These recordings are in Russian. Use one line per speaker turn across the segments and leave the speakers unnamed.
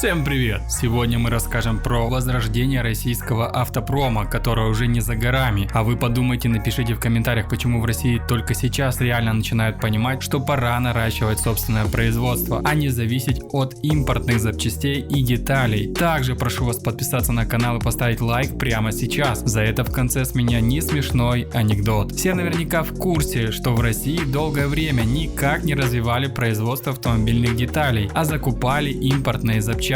Всем привет! Сегодня мы расскажем про возрождение российского автопрома, которое уже не за горами. А вы подумайте, напишите в комментариях, почему в России только сейчас реально начинают понимать, что пора наращивать собственное производство, а не зависеть от импортных запчастей и деталей. Также прошу вас подписаться на канал и поставить лайк прямо сейчас. За это в конце с меня не смешной анекдот. Все наверняка в курсе, что в России долгое время никак не развивали производство автомобильных деталей, а закупали импортные запчасти.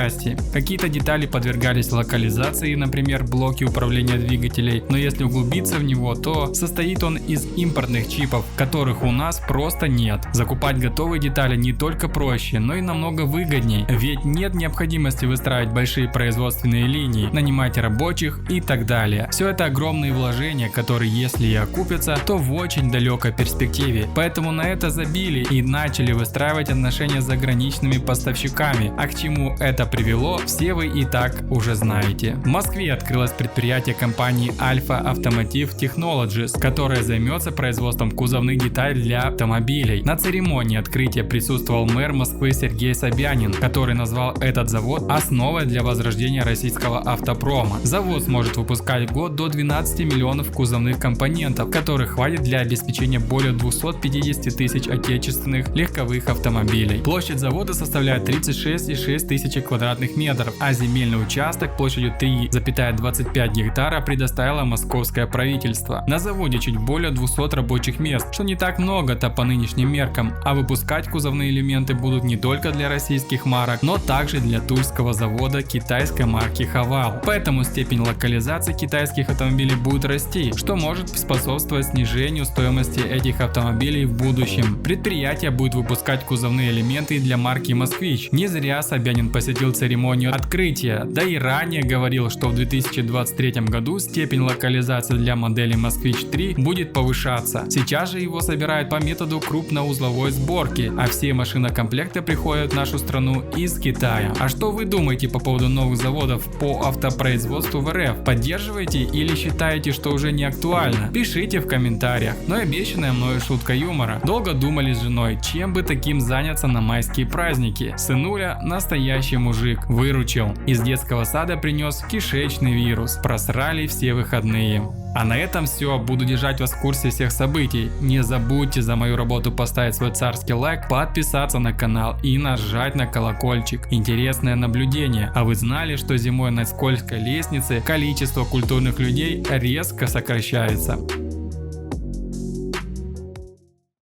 Какие-то детали подвергались локализации, например, блоки управления двигателей, но если углубиться в него, то состоит он из импортных чипов, которых у нас просто нет. Закупать готовые детали не только проще, но и намного выгодней, ведь нет необходимости выстраивать большие производственные линии, нанимать рабочих и так далее. Все это огромные вложения, которые, если и окупятся, то в очень далекой перспективе. Поэтому на это забили и начали выстраивать отношения с заграничными поставщиками. А к чему это привело, все вы и так уже знаете. В Москве открылось предприятие компании Alpha Automotive Technologies, которое займется производством кузовных деталей для автомобилей. На церемонии открытия присутствовал мэр Москвы Сергей Собянин, который назвал этот завод основой для возрождения российского автопрома. Завод сможет выпускать в год до 12 миллионов кузовных компонентов, которых хватит для обеспечения более 250 тысяч отечественных легковых автомобилей. Площадь завода составляет 36,6 тысяч квадратных метров, а земельный участок площадью 3,25 гектара предоставило московское правительство. На заводе чуть более 200 рабочих мест, что не так много-то по нынешним меркам, а выпускать кузовные элементы будут не только для российских марок, но также для тульского завода китайской марки Haval. Поэтому степень локализации китайских автомобилей будет расти, что может способствовать снижению стоимости этих автомобилей в будущем. Предприятие будет выпускать кузовные элементы для марки Москвич. Не зря Собянин посетил церемонию открытия, да и ранее говорил, что в 2023 году степень локализации для модели Москвич 3 будет повышаться. Сейчас же его собирают по методу крупноузловой сборки, а все машинокомплекты приходят в нашу страну из Китая. А что вы думаете по поводу новых заводов по автопроизводству в РФ? Поддерживаете или считаете, что уже не актуально? Пишите в комментариях. Но и обещанная мною шутка юмора. Долго думали с женой, чем бы таким заняться на майские праздники. Сынуля настоящий мужик, выручил. Из детского сада принес кишечный вирус. Просрали все выходные. А на этом все. Буду держать вас в курсе всех событий. Не забудьте за мою работу поставить свой царский лайк, подписаться на канал и нажать на колокольчик. Интересное наблюдение. А вы знали, что зимой на скользкой лестнице количество культурных людей резко сокращается?